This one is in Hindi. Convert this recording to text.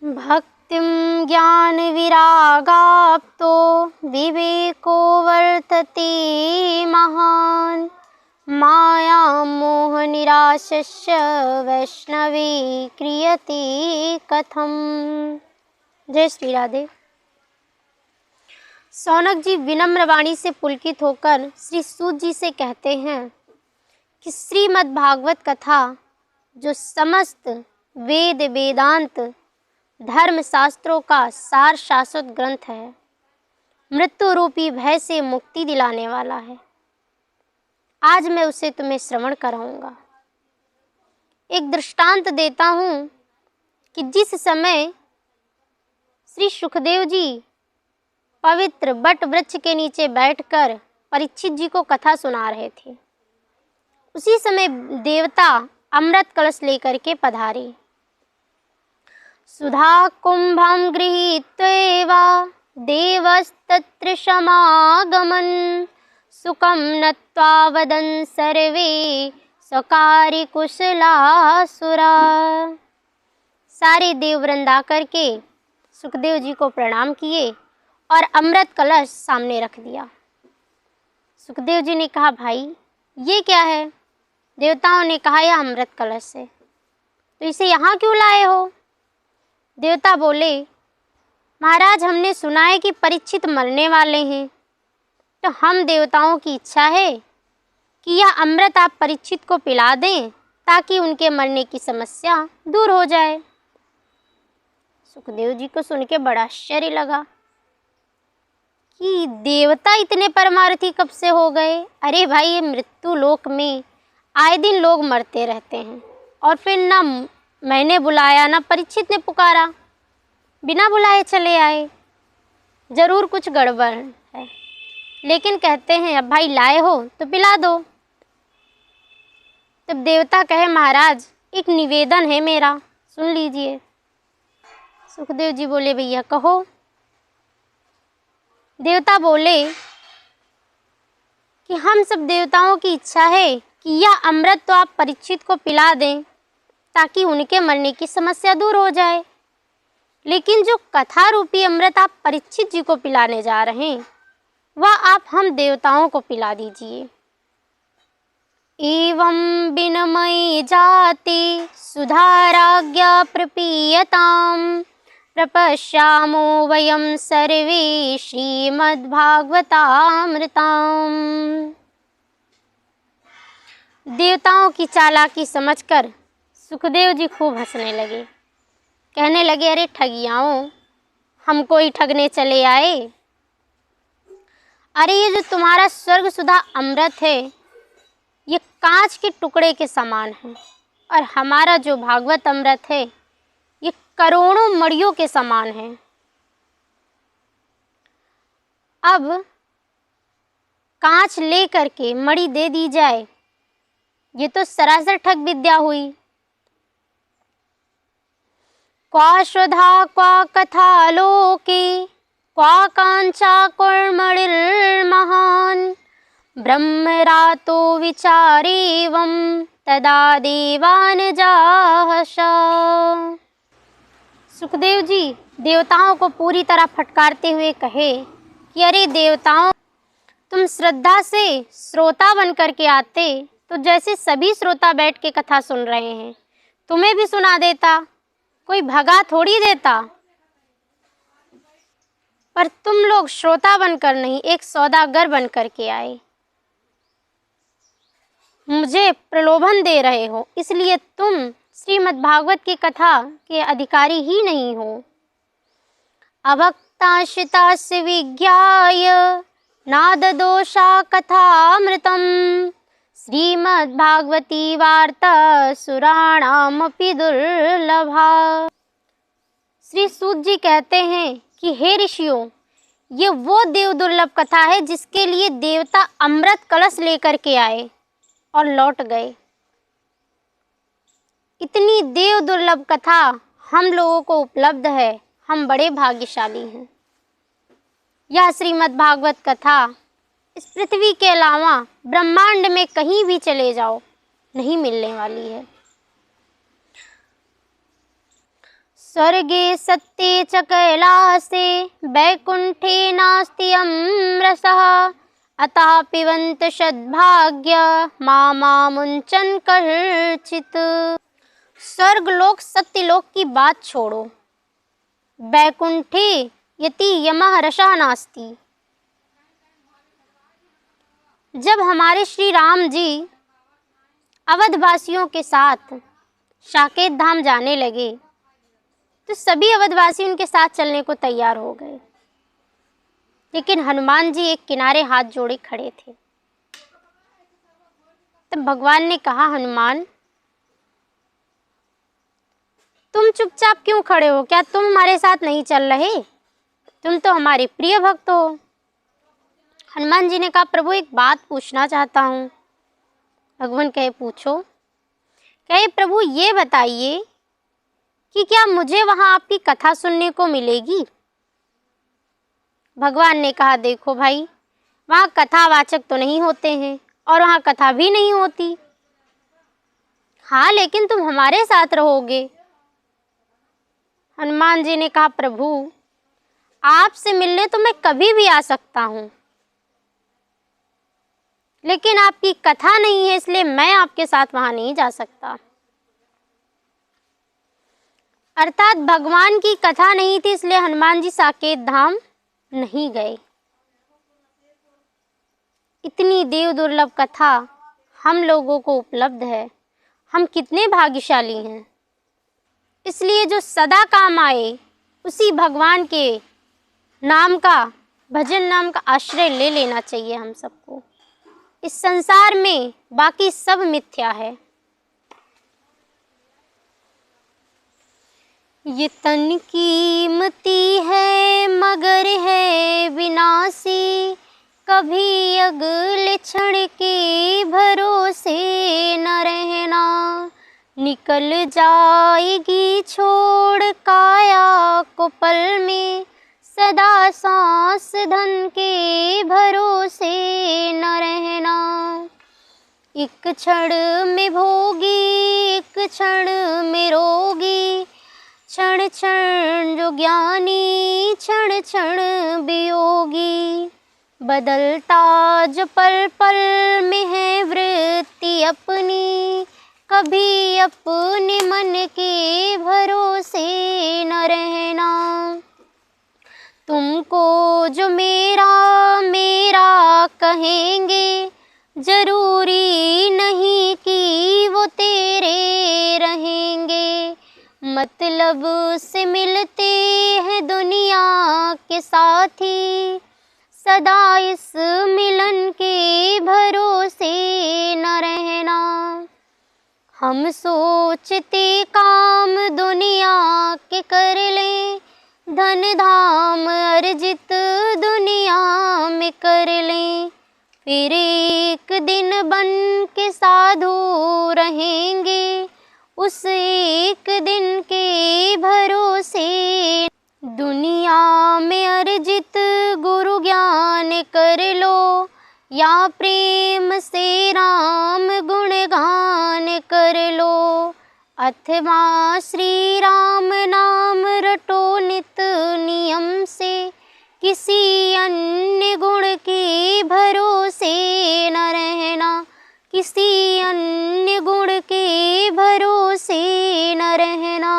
भक्तिं ज्ञानविरागाप्तो विवेको वर्तते महान् मायां मोहनिराशस्य वैष्णवे क्रियते कथम। जय श्री राधे। शौनक जी विनम्र वाणी से पुलकित होकर श्री सूत जी से कहते हैं कि श्रीमद् भागवत कथा जो समस्त वेद वेदांत धर्म शास्त्रों का सार शाश्वत ग्रंथ है, मृत्यु रूपी भय से मुक्ति दिलाने वाला है, आज मैं उसे तुम्हें श्रवण कराऊंगा। एक दृष्टांत देता हूँ कि जिस समय श्री सुखदेव जी पवित्र बट वृक्ष के नीचे बैठकर परीक्षित जी को कथा सुना रहे थे, उसी समय देवता अमृत कलश लेकर के पधारे। सुधा कुंभं गृहीत्वा देवस्तत्र समागमन् सुखं नत्वा वदन् सर्वे सकारी कुशलासुरा। सारे देववृंद आकर के सुखदेव जी को प्रणाम किए और अमृत कलश सामने रख दिया। सुखदेव जी ने कहा, भाई ये क्या है? देवताओं ने कहा, यह अमृत कलश है, तो इसे यहाँ क्यों लाए हो? देवता बोले, महाराज हमने सुना है कि परीक्षित मरने वाले हैं, तो हम देवताओं की इच्छा है कि यह अमृत आप परीक्षित को पिला दें ताकि उनके मरने की समस्या दूर हो जाए। सुखदेव जी को सुन के बड़ा आश्चर्य लगा कि देवता इतने परमार्थी कब से हो गए? अरे भाई, ये मृत्यु लोक में आए दिन लोग मरते रहते हैं और फिर ना मैंने बुलाया ना परीक्षित ने पुकारा, बिना बुलाए चले आए, जरूर कुछ गड़बड़ है। लेकिन कहते हैं अब भाई लाए हो तो पिला दो। तब देवता कहे, महाराज एक निवेदन है मेरा, सुन लीजिए। सुखदेव जी बोले, भैया कहो। देवता बोले कि हम सब देवताओं की इच्छा है कि यह अमृत तो आप परीक्षित को पिला दें ताकि उनके मरने की समस्या दूर हो जाए, लेकिन जो कथा रूपी अमृत आप परीक्षित जी को पिलाने जा रहे हैं वह आप हम देवताओं को पिला दीजिए। एवं विनमयी जाति सुधाराज्ञा प्रपीयताम प्रपश्यामो वयं सर्वे श्रीमद्भागवतामृताम। देवताओं की चालाकी समझकर सुखदेव जी खूब हंसने लगे। कहने लगे, अरे ठगियाओं, हमको ही ठगने चले आए। अरे ये जो तुम्हारा स्वर्ग सुधा अमृत है ये कांच के टुकड़े के समान है, और हमारा जो भागवत अमृत है ये करोड़ों मड़ियों के समान है। अब कांच ले करके मड़ी दे दी जाए, ये तो सरासर ठग विद्या हुई। क्वा श्रद्धा क्वा कथा लोके क्वा कांचा कुर्मणिर्महान् ब्रह्मरातो विचारेवं तदा देवान जाहशा। सुखदेव जी देवताओं को पूरी तरह फटकारते हुए कहे कि अरे देवताओं, तुम श्रद्धा से श्रोता बन करके आते तो जैसे सभी श्रोता बैठ के कथा सुन रहे हैं तुम्हें भी सुना देता, कोई भगा थोड़ी देता। पर तुम लोग श्रोता बनकर नहीं, एक सौदागर बन करके आए, मुझे प्रलोभन दे रहे हो, इसलिए तुम श्रीमद् भागवत की कथा के अधिकारी ही नहीं हो। अभक्ताश्रितास्य विज्ञाय नाददोषा कथामृतम् श्रीमद्भागवती वार्ता सुराणामपि दुर्लभा। श्री सूत जी कहते हैं कि हे ऋषियों, ये वो देव दुर्लभ कथा है जिसके लिए देवता अमृत कलश लेकर के आए और लौट गए। इतनी देव दुर्लभ कथा हम लोगों को उपलब्ध है, हम बड़े भाग्यशाली हैं। यह श्रीमद् भागवत कथा इस पृथ्वी के अलावा ब्रह्मांड में कहीं भी चले जाओ नहीं मिलने वाली है। स्वर्गे सत्ये च कैलासे वैकुंठे नास्ति रसः अतः पिबन्त सद्भाग्य मामुञ्चन् कश्चित्। स्वर्गलोक सत्यलोक की बात छोड़ो, वैकुंठे यति यमः रसः नास्ति। जब हमारे श्री राम जी अवधवासियों के साथ साकेत धाम जाने लगे तो सभी अवधवासी उनके साथ चलने को तैयार हो गए, लेकिन हनुमान जी एक किनारे हाथ जोड़े खड़े थे। तब भगवान ने कहा, हनुमान तुम चुपचाप क्यों खड़े हो? क्या तुम हमारे साथ नहीं चल रहे? तुम तो हमारे प्रिय भक्त हो। हनुमान जी ने कहा, प्रभु एक बात पूछना चाहता हूँ। भगवान कहे, पूछो। कहे, प्रभु ये बताइए कि क्या मुझे वहाँ आपकी कथा सुनने को मिलेगी? भगवान ने कहा, देखो भाई, वहाँ कथावाचक तो नहीं होते हैं और वहाँ कथा भी नहीं होती। हाँ, लेकिन तुम हमारे साथ रहोगे। हनुमान जी ने कहा, प्रभु आपसे मिलने तो मैं कभी भी आ सकता हूँ, लेकिन आपकी कथा नहीं है, इसलिए मैं आपके साथ वहां नहीं जा सकता। अर्थात भगवान की कथा नहीं थी, इसलिए हनुमान जी साकेत धाम नहीं गए। इतनी देव दुर्लभ कथा हम लोगों को उपलब्ध है, हम कितने भाग्यशाली हैं। इसलिए जो सदा काम आए उसी भगवान के नाम का, भजन नाम का आश्रय ले लेना चाहिए हम सबको। इस संसार में बाकी सब मिथ्या है। ये तन कीमती है मगर है विनाशी, कभी अगले क्षण के भरोसे न रहना। निकल जाएगी छोड़ काया को पल में, सदा सांस धन के भरोसे न रहना। एक क्षण में भोगी एक क्षण में रोगी, क्षण क्षण जो ज्ञानी क्षण क्षण वियोगी। बदलता जो पल पल में है वृत्ति अपनी, कभी अपने मन के भरोसे न रहना। तुमको जो मेरा मेरा कहेंगे, जरूरी नहीं कि वो तेरे रहेंगे। मतलब से मिलते हैं दुनिया के साथी, सदा इस मिलन के भरोसे न रहना। हम सोचते काम दुनिया के कर लें, धन धाम अर्जित दुनिया में कर लें। फिर एक दिन बन के साधु रहेंगे, उस एक दिन के भरोसे। दुनिया में अर्जित गुरु ज्ञान कर लो, या प्रेम से राम गुणगान कर लो। अथवा श्री राम नाम रटो नित नियम से, किसी अन्य गुण के भरोसे न रहना। किसी अन्य गुण के भरोसे न रहना।